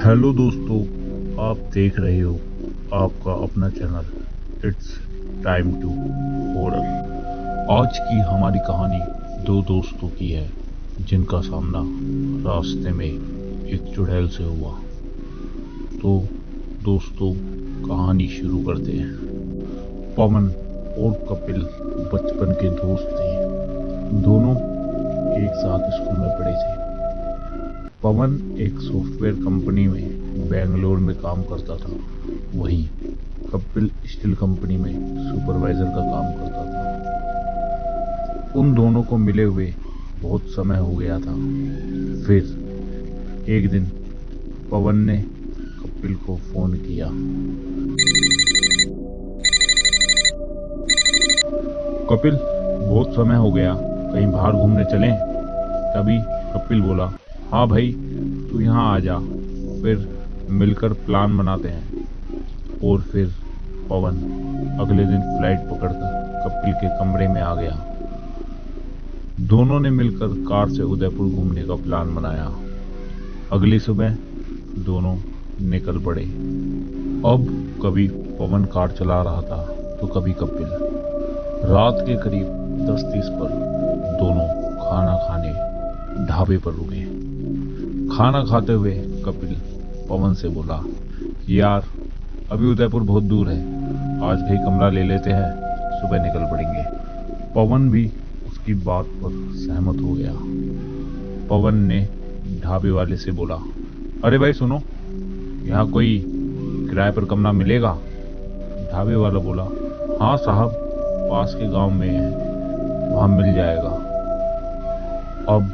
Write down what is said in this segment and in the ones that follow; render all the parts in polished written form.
Hello दोस्तों, आप देख रहे हो आपका अपना channel it's time to horror. आज की हमारी कहानी दो दोस्तों की है जिनका सामना रास्ते में एक चुड़ैल से हुआ। तो दोस्तों, कहानी शुरू करते हैं। पवन और कपिल बचपन के दोस्त थे। दोनों एक साथ स्कूल में पढ़े थे। पवन एक सॉफ्टवेयर कंपनी में बेंगलोर में काम करता था, वहीं कपिल स्टील कंपनी में सुपरवाइजर का काम करता था। उन दोनों को मिले हुए बहुत समय हो गया था। फिर एक दिन पवन ने कपिल को फोन किया। कपिल, बहुत समय हो गया, कहीं बाहर घूमने चलें? तभी कपिल बोला, हाँ भाई, तू यहाँ आ जा, फिर मिलकर प्लान बनाते हैं। और फिर पवन अगले दिन फ्लाइट पकड़कर कपिल के कमरे में आ गया। दोनों ने मिलकर कार से उदयपुर घूमने का प्लान बनाया। अगली सुबह दोनों निकल पड़े। अब कभी पवन कार चला रहा था तो कभी कपिल। रात के करीब 10:30 पर दोनों खाना खाने ढाबे पर रुके। खाना खाते हुए कपिल पवन से बोला, यार अभी उदयपुर बहुत दूर है, आज कहीं कमरा ले लेते हैं, सुबह निकल पड़ेंगे। पवन भी उसकी बात पर सहमत हो गया। पवन ने ढाबे वाले से बोला, अरे भाई सुनो, यहाँ कोई किराए पर कमरा मिलेगा? ढाबे वाला बोला, हाँ साहब, पास के गांव में है, वहां मिल जाएगा। अब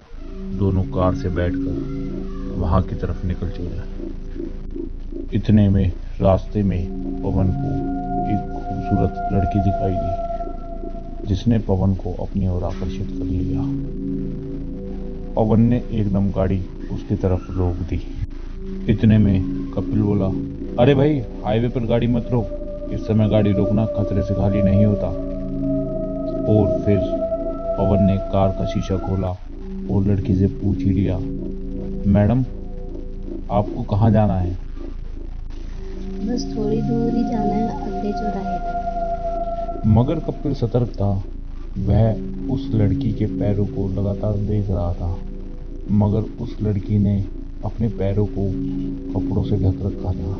दोनों कार से बैठकर वहां की तरफ निकल चले। इतने में रास्ते में पवन को एक खूबसूरत लड़की दिखाई दी, जिसने पवन को अपनी ओर आकर्षित कर लिया। पवन ने एकदम गाड़ी उसकी तरफ रोक दी। इतने में कपिल बोला, अरे भाई, हाईवे पर गाड़ी मत रोक, इस समय गाड़ी रोकना खतरे से खाली नहीं होता। और फिर पवन ने कार का शीशा खोला और लड़की से पूछ ही लिया, मैडम आपको कहाँ जाना है? बस थोड़ी दूर ही जाना है, अगले चौराहे तक। मगर कपिल सतर्क था। वह उस लड़की के पैरों को लगातार देख रहा था, मगर उस लड़की ने अपने पैरों को कपड़ों से ढक रखा था।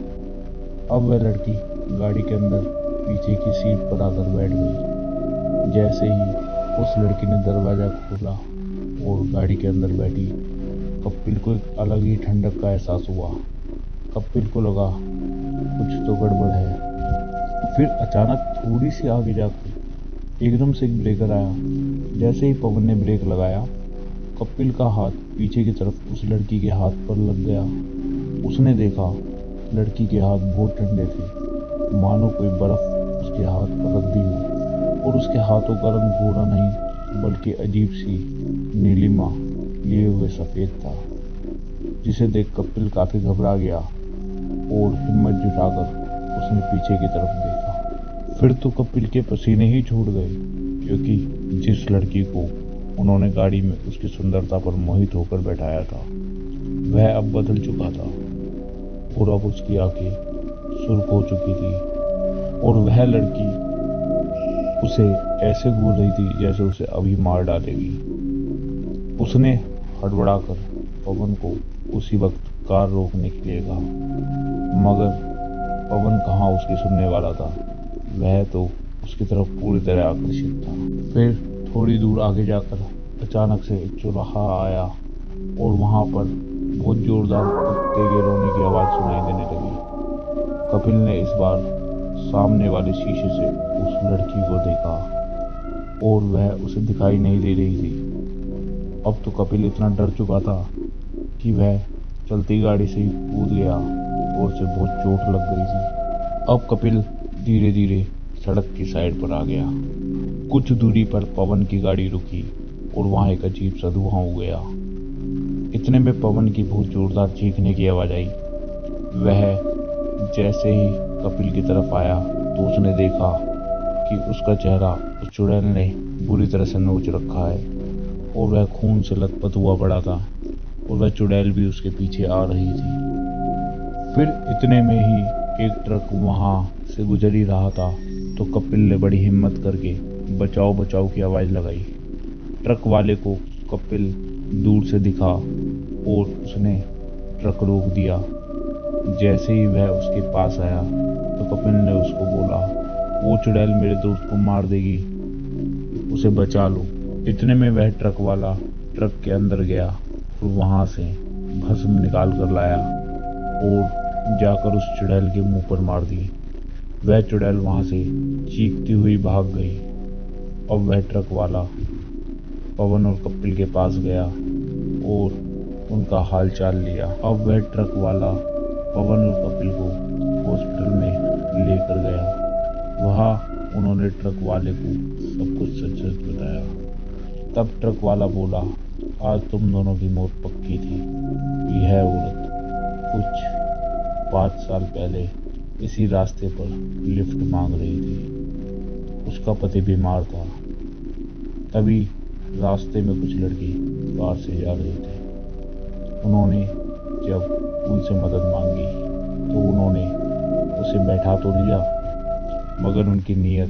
अब वह लड़की गाड़ी के अंदर पीछे की सीट पर आकर बैठ गई। जैसे ही उस लड़की ने दरवाजा खोला और गाड़ी के अंदर बैठी, कपिल को एक अलग ही ठंडक का एहसास हुआ। कपिल को लगा कुछ तो गड़बड़ है। फिर अचानक थोड़ी सी आगे जाकर एकदम से एक ब्रेकर आया। जैसे ही पवन ने ब्रेक लगाया, कपिल का हाथ पीछे की तरफ उस लड़की के हाथ पर लग गया। उसने देखा लड़की के हाथ बहुत ठंडे थे, मानो कोई बर्फ उसके हाथ पर रख दी हो। और उसके हाथों का रंग गोरा नहीं बल्कि अजीब सी नीलिमा लिए हुए सफेद था, जिसे देख कपिल काफी घबरा गया और हिम्मत जुटाकर उसने पीछे की तरफ देखा। फिर तो कपिल के पसीने ही छूट गए, क्योंकि जिस लड़की को उन्होंने गाड़ी में उसकी सुंदरता पर मोहित होकर बैठाया था, वह अब बदल चुका था और अब उसकी आंखें सुर्ख हो चुकी थी और वह लड़की उसे ऐसे घूर रही थी जैसे उसे अभी मार डालेगी। उसने हड़बड़ाकर पवन को उसी वक्त कार रोकने के लिए कहा, मगर पवन कहाँ उसकी सुनने वाला था। वह तो उसकी तरफ पूरी तरह आकर्षित था। फिर थोड़ी दूर आगे जाकर अचानक से एक चौराहा आया और वहां पर बहुत जोरदार कुत्ते के रोने की आवाज सुनाई देने लगी। कपिल ने इस बार सामने वाले शीशे से उस लड़की को देखा और वह उसे दिखाई नहीं दे रही थी। अब तो कपिल इतना डर चुका था कि वह चलती गाड़ी से ही कूद गया और उसे बहुत चोट लग गई थी। अब कपिल धीरे धीरे सड़क की साइड पर आ गया। कुछ दूरी पर पवन की गाड़ी रुकी और वहां एक अजीब सा धुआं हो गया। इतने में पवन की बहुत जोरदार चीखने की आवाज आई। वह जैसे ही कपिल की तरफ आया तो उसने देखा कि उसका चेहरा उस चुड़ैल ने बुरी तरह से नोच रखा है और वह खून से लथपथ हुआ पड़ा था और वह चुड़ैल भी उसके पीछे आ रही थी। फिर इतने में ही एक ट्रक वहां से गुजर ही रहा था तो कपिल ने बड़ी हिम्मत करके बचाओ बचाओ की आवाज लगाई। ट्रक वाले को कपिल दूर से दिखा और उसने ट्रक रोक दिया। जैसे ही वह उसके पास आया तो कपिल ने उसको बोला, वो चुड़ैल मेरे दोस्त को मार देगी, उसे बचा लो। इतने में वह ट्रक वाला ट्रक के अंदर गया और वहां से भस्म निकाल कर लाया और जाकर उस चुड़ैल के मुंह पर मार दी। वह चुड़ैल वहां से चीखती हुई भाग गई। अब वह ट्रक वाला पवन और कपिल के पास गया और उनका हाल चाल लिया। अब वह ट्रक वाला पवन और कपिल को हॉस्पिटल में लेकर गया। वहां उन्होंने ट्रक वाले को सब कुछ सच सच बताया। तब ट्रक वाला बोला, आज तुम दोनों की मौत पक्की थी। यह औरत कुछ 5 साल पहले इसी रास्ते पर लिफ्ट मांग रही थी। उसका पति बीमार था। तभी रास्ते में कुछ लड़के कार से जा रहे थे। उन्होंने जब उनसे मदद मांगी तो उन्होंने उसे बैठा तो लिया, मगर उनकी नीयत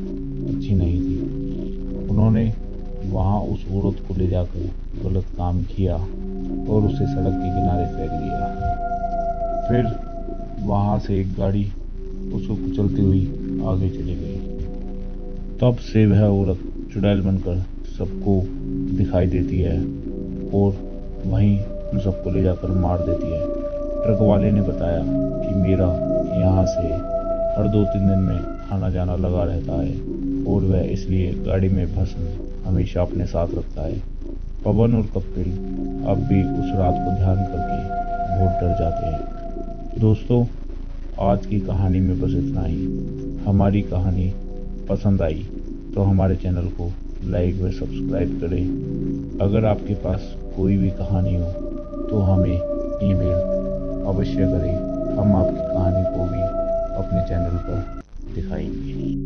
अच्छी नहीं थी। उन्होंने वहां उस औरत को ले जाकर गलत काम किया और उसे सड़क के किनारे फेंक दिया। फिर वहां से एक गाड़ी उसको कुचलती हुई आगे चली गई। तब से वह औरत चुड़ैल बनकर सबको दिखाई देती है और वहीं उन सबको ले जाकर मार देती है। ट्रक वाले ने बताया कि मेरा यहाँ से हर 2-3 दिन में आना जाना लगा रहता है और वह इसलिए गाड़ी में भस्म हमेशा अपने साथ रखता है। पवन और कपिल अब भी उस रात को ध्यान करके बहुत डर जाते हैं। दोस्तों, आज की कहानी में बस इतना ही। हमारी कहानी पसंद आई तो हमारे चैनल को लाइक व सब्सक्राइब करें। अगर आपके पास कोई भी कहानी हो तो हमें ईमेल अवश्य करें। हम आपकी कहानी को भी अपने चैनल पर दिखाएंगे।